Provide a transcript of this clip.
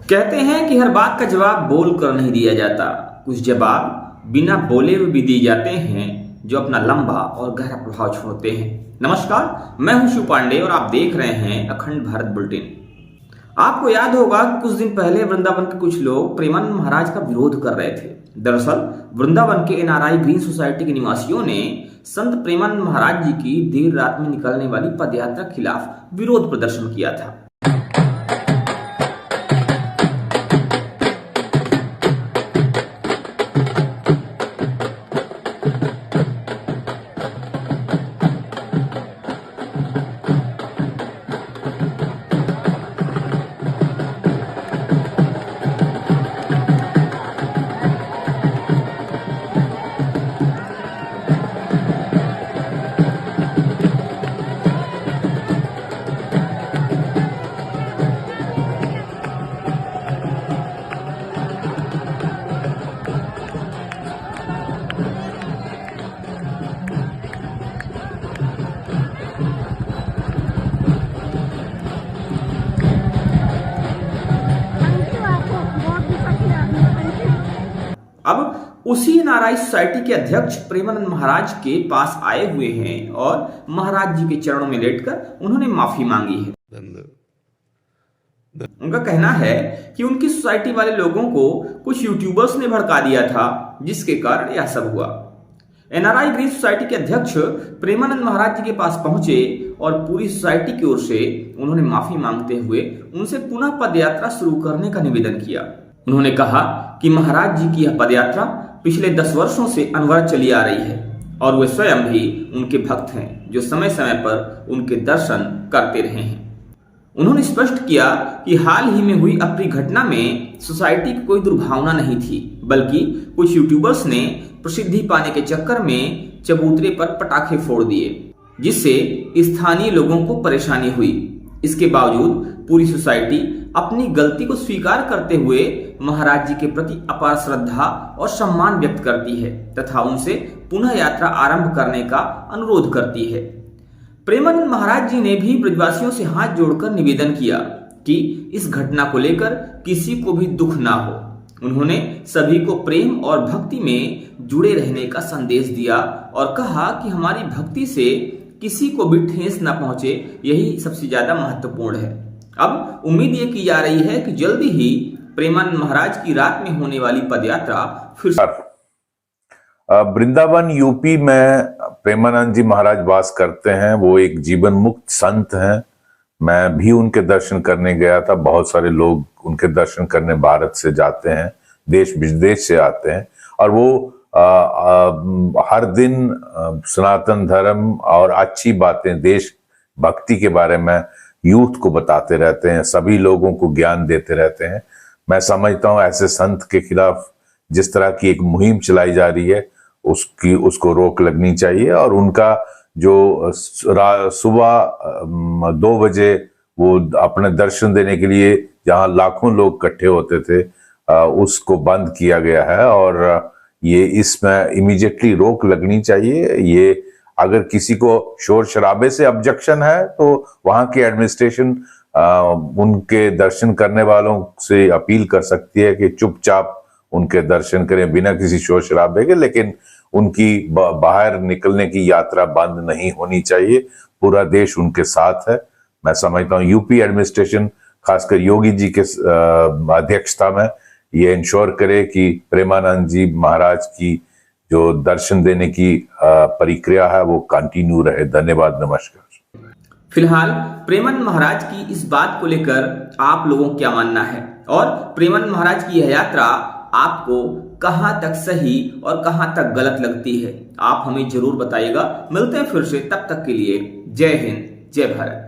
कहते हैं कि हर बात का जवाब बोल कर नहीं दिया जाता, कुछ जवाब बिना बोले हुए भी दिए जाते हैं जो अपना लंबा और गहरा प्रभाव छोड़ते हैं। नमस्कार, मैं हूं शिव पांडे और आप देख रहे हैं अखंड भारत बुलेटिन। आपको याद होगा कि कुछ दिन पहले वृंदावन के कुछ लोग प्रेमानंद महाराज का विरोध कर रहे थे। दरअसल वृंदावन के एनआरआई ग्रीन सोसाइटी के निवासियों ने संत प्रेमानंद महाराज जी की देर रात में निकलने वाली पदयात्रा के खिलाफ विरोध प्रदर्शन किया था। अब उसी एनआरआई सोसाइटी के अध्यक्ष प्रेमानंद महाराज के पास आए हुए हैं और महाराज जी के चरणों में लेटकर उन्होंने माफी मांगी है। उनका कहना है कि उनकी सोसाइटी वाले लोगों को कुछ यूट्यूबर्स ने भड़का दिया था, जिसके कारण यह सब हुआ। एनआरआई ग्रीन सोसाइटी के अध्यक्ष प्रेमानंद महाराज जी के पास पहुंचे और पूरी सोसाइटी की ओर से उन्होंने माफी मांगते हुए उनसे पुनः पदयात्रा शुरू करने का निवेदन किया। उन्होंने कहा कि महाराज जी की यह पदयात्रा पिछले 10 वर्षों से अनवरत चली आ रही है और वे स्वयं भी उनके भक्त हैं जो समय समय पर उनके दर्शन करते रहे हैं। उन्होंने स्पष्ट किया कि हाल ही में हुई अप्रिय घटना में सोसाइटी की कोई दुर्भावना नहीं थी, बल्कि कुछ यूट्यूबर्स ने प्रसिद्धि पाने के चक्कर में चबूतरे पर पटाखे फोड़ दिए, जिससे स्थानीय लोगों को परेशानी हुई। इसके बावजूद पूरी सोसाइटी अपनी गलती को स्वीकार करते हुए महाराज जी के प्रति अपार श्रद्धा और सम्मान व्यक्त करती है तथा उनसे पुनः यात्रा आरंभ करने का अनुरोध करती है। प्रेमानंद महाराज जी ने भी ब्रजवासियों से हाथ जोड़कर निवेदन किया कि इस घटना को लेकर किसी को भी दुख ना हो। उन्होंने सभी को प्रेम और भक्ति में जुड़े रहने का संदेश दिया और कहा कि हमारी भक्ति से किसी को भी ठेस न पहुंचे, यही सबसे ज्यादा महत्वपूर्ण है। अब उम्मीद ये की जा रही है कि जल्दी ही प्रेमानंद महाराज की रात में होने वाली पदयात्रा फिर से। वृंदावन यूपी में प्रेमानंद जी महाराज वास करते हैं। वो एक जीवन मुक्त संत हैं। मैं भी उनके दर्शन करने गया था। बहुत सारे लोग उनके दर्शन करने भारत से जाते हैं, देश विदेश से आते हैं और वो हर दिन सनातन धर्म और अच्छी बातें, देश भक्ति के बारे में यूथ को बताते रहते हैं, सभी लोगों को ज्ञान देते रहते हैं। मैं समझता हूँ ऐसे संत के खिलाफ जिस तरह की एक मुहिम चलाई जा रही है उसको रोक लगनी चाहिए और उनका जो सुबह 2 बजे वो अपने दर्शन देने के लिए जहाँ लाखों लोग इकट्ठे होते थे उसको बंद किया गया है और ये इसमें इमीडिएटली रोक लगनी चाहिए। ये अगर किसी को शोर शराबे से ऑब्जेक्शन है तो वहां की एडमिनिस्ट्रेशन उनके दर्शन करने वालों से अपील कर सकती है कि चुपचाप उनके दर्शन करें बिना किसी शोर शराबे के, लेकिन उनकी बाहर निकलने की यात्रा बंद नहीं होनी चाहिए। पूरा देश उनके साथ है। मैं समझता हूँ यूपी एडमिनिस्ट्रेशन खासकर योगी जी के अध्यक्षता में ये इंश्योर करे कि प्रेमानंद जी महाराज की जो दर्शन देने की प्रक्रिया है वो कंटिन्यू रहे। धन्यवाद, नमस्कार। फिलहाल प्रेमानंद महाराज की इस बात को लेकर आप लोगों को क्या मानना है और प्रेमानंद महाराज की यह यात्रा आपको कहां तक सही और कहां तक गलत लगती है, आप हमें जरूर बताइएगा। मिलते हैं फिर से, तब तक के लिए जय हिंद, जय भारत।